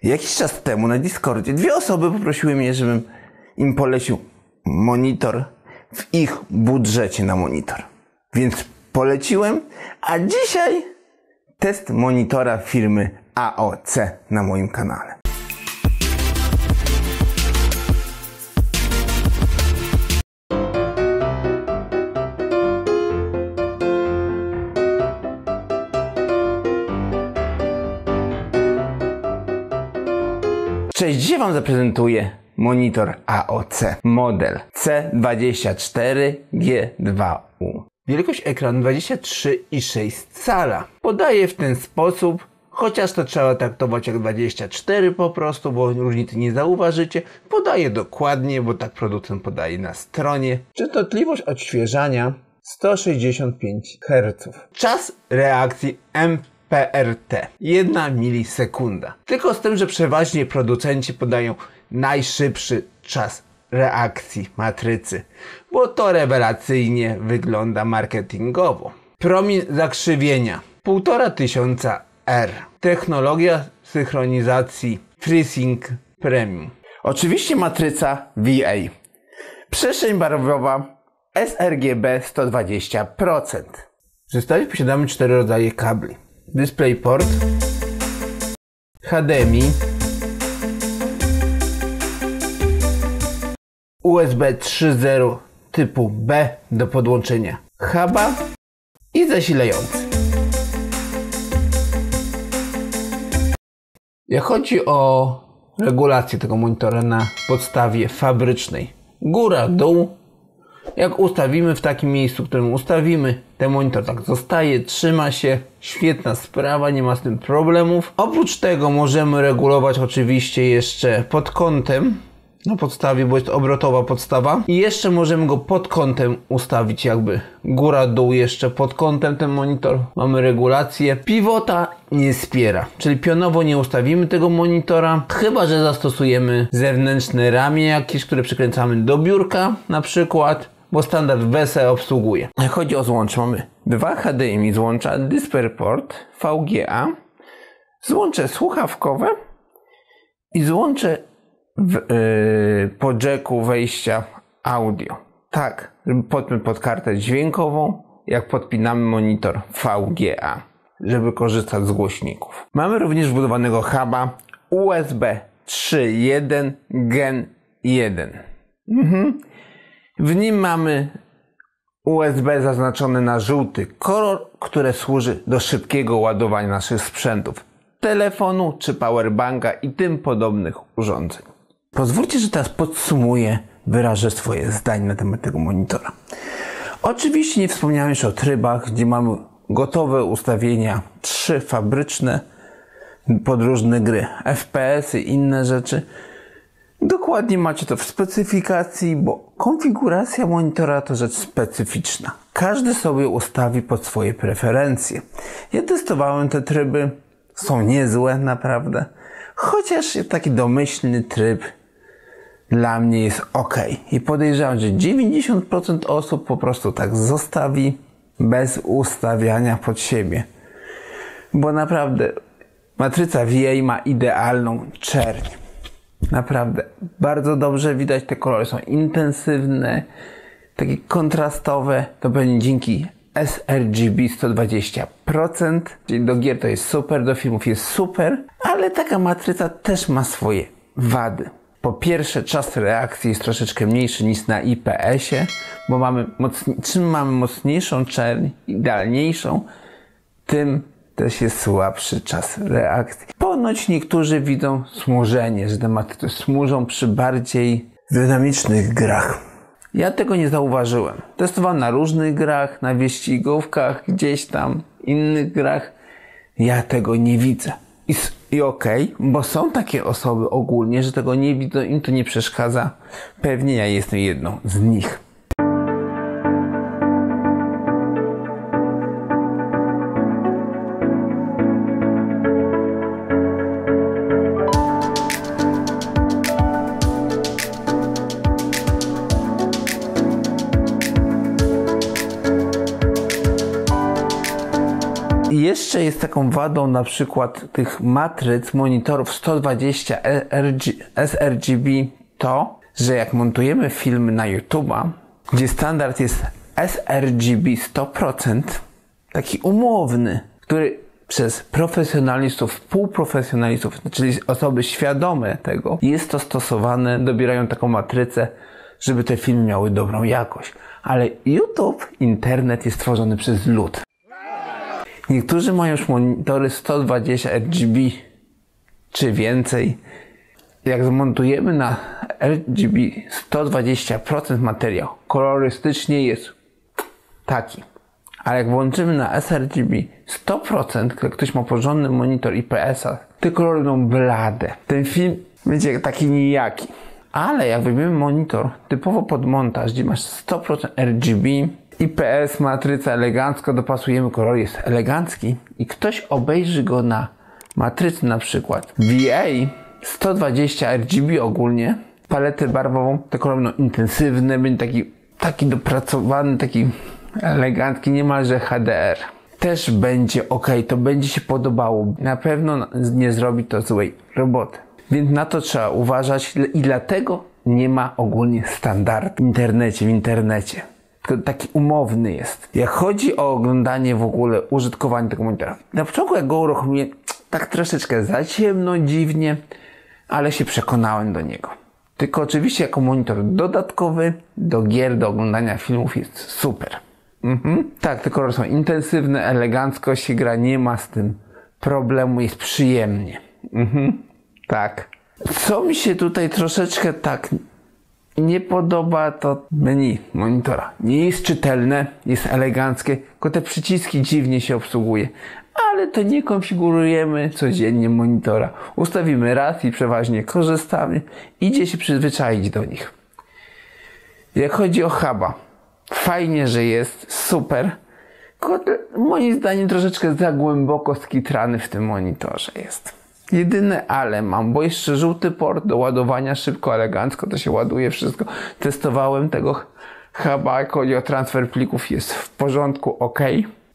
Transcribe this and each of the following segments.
Jakiś czas temu na Discordzie 2 osoby poprosiły mnie, żebym im polecił monitor w ich budżecie na monitor. Więc poleciłem, a dzisiaj test monitora firmy AOC na moim kanale. Cześć, dzisiaj Wam zaprezentuję monitor AOC, model C24G2U. Wielkość ekranu 23,6 cala. Podaję w ten sposób, chociaż to trzeba traktować jak 24 po prostu, bo różnicy nie zauważycie. Podaję dokładnie, bo tak producent podaje na stronie. Częstotliwość odświeżania 165 Hz. Czas reakcji PRT 1 milisekunda. Tylko z tym, że przeważnie producenci podają najszybszy czas reakcji matrycy, bo to rewelacyjnie wygląda marketingowo. Promień zakrzywienia 1500 R. Technologia synchronizacji FreeSync Premium. Oczywiście matryca VA. Przestrzeń barwowa sRGB 120%. W zestawie posiadamy 4 rodzaje kabli. DisplayPort, HDMI, USB 3.0 typu B do podłączenia huba i zasilający. Jak chodzi o regulację tego monitora na podstawie fabrycznej, góra, dół, jak ustawimy w takim miejscu, w którym ustawimy, ten monitor tak zostaje, trzyma się, świetna sprawa, nie ma z tym problemów. Oprócz tego możemy regulować oczywiście jeszcze pod kątem, na podstawie, bo jest obrotowa podstawa. I jeszcze możemy go pod kątem ustawić, jakby góra, dół, jeszcze pod kątem ten monitor. Mamy regulację. Pivota nie wspiera, czyli pionowo nie ustawimy tego monitora, chyba że zastosujemy zewnętrzne ramię jakieś, które przykręcamy do biurka na przykład, bo standard WESE obsługuje. Jak chodzi o złącze, mamy 2 HDMI złącza, DisplayPort, VGA, złącze słuchawkowe i złącze po jacku wejścia audio. Tak, żeby podpiąć pod kartę dźwiękową, jak podpinamy monitor VGA, żeby korzystać z głośników. Mamy również wbudowanego huba USB 3.1 Gen 1. W nim mamy USB zaznaczone na żółty kolor, które służy do szybkiego ładowania naszych sprzętów, telefonu czy powerbanka i tym podobnych urządzeń. Pozwólcie, że teraz podsumuję, wyrażę swoje zdanie na temat tego monitora. Oczywiście nie wspomniałem jeszcze o trybach, gdzie mamy gotowe ustawienia 3 fabryczne pod różne gry, FPS-y i inne rzeczy. Dokładnie macie to w specyfikacji, bo konfiguracja monitora to rzecz specyficzna. Każdy sobie ustawi pod swoje preferencje. Ja testowałem te tryby, są niezłe naprawdę, chociaż taki domyślny tryb dla mnie jest ok. I podejrzewam, że 90% osób po prostu tak zostawi bez ustawiania pod siebie. Bo naprawdę matryca VA ma idealną czerń. Naprawdę bardzo dobrze widać, te kolory są intensywne, takie kontrastowe, to pewnie dzięki sRGB 120%, czyli do gier to jest super, do filmów jest super, ale taka matryca też ma swoje wady. Po pierwsze, czas reakcji jest troszeczkę mniejszy niż na IPS-ie, bo czym mamy mocniejszą czerń, idealniejszą, tym też jest słabszy czas reakcji. Ponoć niektórzy widzą smużenie, że te matryce smużą przy bardziej dynamicznych grach. Ja tego nie zauważyłem. Testowałem na różnych grach, na wyścigówkach, gdzieś tam, innych grach. Ja tego nie widzę. I okej, bo są takie osoby ogólnie, że tego nie widzą, im to nie przeszkadza. Pewnie ja jestem jedną z nich. Jeszcze jest taką wadą na przykład tych matryc monitorów 120 sRGB to, że jak montujemy filmy na YouTube'a, gdzie standard jest sRGB 100%, taki umowny, który przez profesjonalistów, półprofesjonalistów, czyli osoby świadome tego, jest to stosowane, dobierają taką matrycę, żeby te filmy miały dobrą jakość. Ale YouTube, internet jest tworzony przez lud. Niektórzy mają już monitory 120 RGB czy więcej. Jak zmontujemy na RGB 120% materiał, kolorystycznie jest taki. Ale jak włączymy na sRGB 100%, jak ktoś ma porządny monitor IPS-a, te kolory będą blade. Ten film będzie taki nijaki. Ale jak weźmiemy monitor typowo pod montaż, gdzie masz 100% RGB, IPS, matryca elegancko, dopasujemy kolor, jest elegancki i ktoś obejrzy go na matrycy na przykład VA 120 RGB ogólnie, paletę barwową, te kolory będą intensywne, będzie taki dopracowany, taki elegancki, niemalże HDR. Też będzie ok, to będzie się podobało. Na pewno nie zrobi to złej roboty. Więc na to trzeba uważać i dlatego nie ma ogólnie standardu w internecie. Tylko taki umowny jest. Jak chodzi o oglądanie w ogóle, użytkowanie tego monitora. Na początku jak go uruchomiłem, tak troszeczkę za ciemno, dziwnie, ale się przekonałem do niego. Tylko oczywiście jako monitor dodatkowy do gier, do oglądania filmów jest super. Tak, te kolory są intensywne, elegancko się gra, nie ma z tym problemu, jest przyjemnie. Tak. Co mi się tutaj troszeczkę tak nie podoba, to menu monitora. Nie jest czytelne, jest eleganckie, tylko te przyciski dziwnie się obsługuje. Ale to nie konfigurujemy codziennie monitora. Ustawimy raz i przeważnie korzystamy. Idzie się przyzwyczaić do nich. Jak chodzi o huba, fajnie, że jest, super. Tylko moim zdaniem troszeczkę za głęboko skitrany w tym monitorze jest. Jedyne ale mam, bo jeszcze żółty port do ładowania szybko, elegancko, to się ładuje wszystko. Testowałem tego huba, jak chodzi o transfer plików, jest w porządku, ok.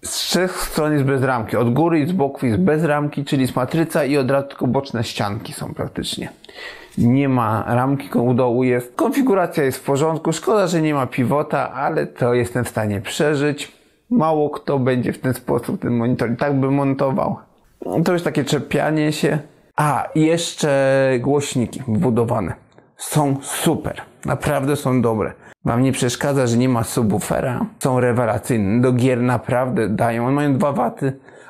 Z trzech stron jest bez ramki, od góry i z boków jest bez ramki, czyli jest matryca i od razu tylko boczne ścianki są praktycznie. Nie ma ramki, u dołu jest. Konfiguracja jest w porządku, szkoda, że nie ma pivota, ale to jestem w stanie przeżyć. Mało kto będzie w ten sposób ten monitor i tak by montował. To już takie czepianie się. A, i jeszcze głośniki wbudowane. Są super. Naprawdę są dobre. Wam nie przeszkadza, że nie ma subwoofera. Są rewelacyjne. Do gier naprawdę dają. One mają 2 W,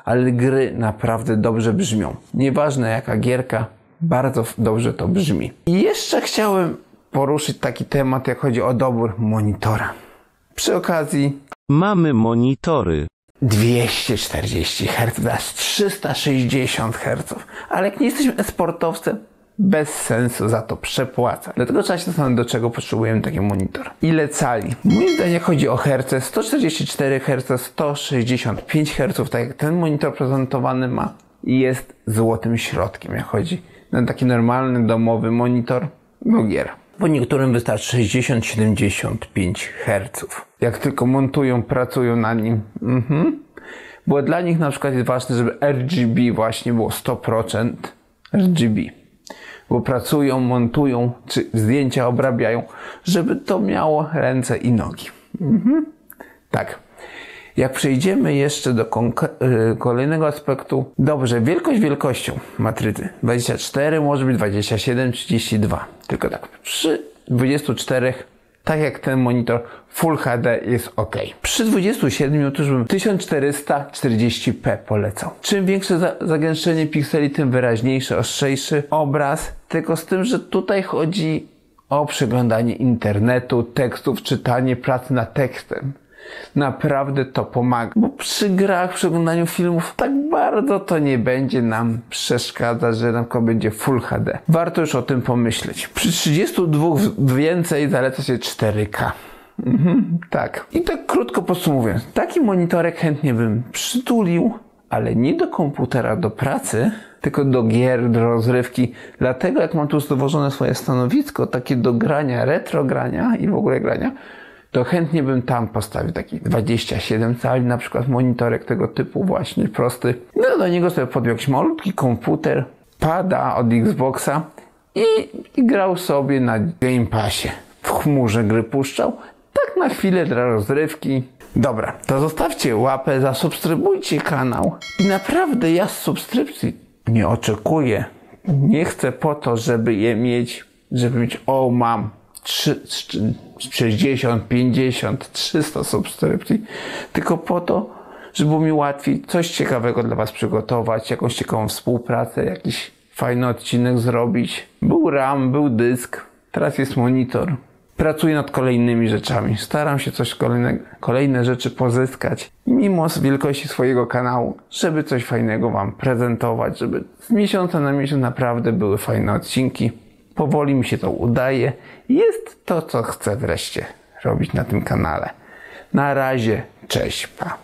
ale gry naprawdę dobrze brzmią. Nieważne jaka gierka, bardzo dobrze to brzmi. I jeszcze chciałem poruszyć taki temat, jak chodzi o dobór monitora. Przy okazji mamy monitory 240 Hz, 360 Hz, ale jak nie jesteśmy e-sportowcem, bez sensu za to przepłaca. Dlatego trzeba się zastanowić, do czego potrzebujemy taki monitor. Ile cali? Moim zdaniem, jak chodzi o herce, 144 Hz, 165 Hz, tak jak ten monitor prezentowany ma, jest złotym środkiem, jak chodzi na taki normalny, domowy monitor do gier. Bo niektórym wystarczy 60-75 Hz. Jak tylko montują, pracują na nim. Bo dla nich na przykład jest ważne, żeby RGB właśnie było 100% RGB. Bo pracują, montują, czy zdjęcia obrabiają, żeby to miało ręce i nogi. Tak. Jak przejdziemy jeszcze do kolejnego aspektu. Dobrze, wielkość wielkością matrycy. 24, może być 27, 32. Tylko tak, przy 24, tak jak ten monitor Full HD jest ok. Przy 27 to już bym 1440p polecał. Czym większe zagęszczenie pikseli, tym wyraźniejszy, ostrzejszy obraz. Tylko z tym, że tutaj chodzi o przeglądanie internetu, tekstów, czytanie, pracy nad tekstem. Naprawdę to pomaga. Bo przy grach, przy oglądaniu filmów tak bardzo to nie będzie nam przeszkadzać, że na przykład będzie Full HD. Warto już o tym pomyśleć. Przy 32 więcej zaleca się 4K. Tak. I tak krótko podsumowując. Taki monitorek chętnie bym przytulił, ale nie do komputera do pracy, tylko do gier, do rozrywki. Dlatego jak mam tu zdowożone swoje stanowisko, takie do grania, retro grania i w ogóle grania, to chętnie bym tam postawił taki 27 cali, na przykład monitorek tego typu właśnie prosty. No do niego sobie podjął jakiś malutki komputer, pada od Xboxa i grał sobie na Game Passie. W chmurze gry puszczał, tak na chwilę dla rozrywki. Dobra, to zostawcie łapę, zasubskrybujcie kanał. I naprawdę ja z subskrypcji nie oczekuję. Nie chcę po to, żeby je mieć, mam 60, 50, 300 subskrypcji, tylko po to, żeby było mi łatwiej coś ciekawego dla was przygotować, jakąś ciekawą współpracę, jakiś fajny odcinek zrobić. Był RAM, był dysk, teraz jest monitor. Pracuję nad kolejnymi rzeczami. Staram się kolejne rzeczy pozyskać, mimo wielkości swojego kanału, żeby coś fajnego wam prezentować, żeby z miesiąca na miesiąc naprawdę były fajne odcinki. Powoli mi się to udaje. Jest to, co chcę wreszcie robić na tym kanale. Na razie, cześć, pa.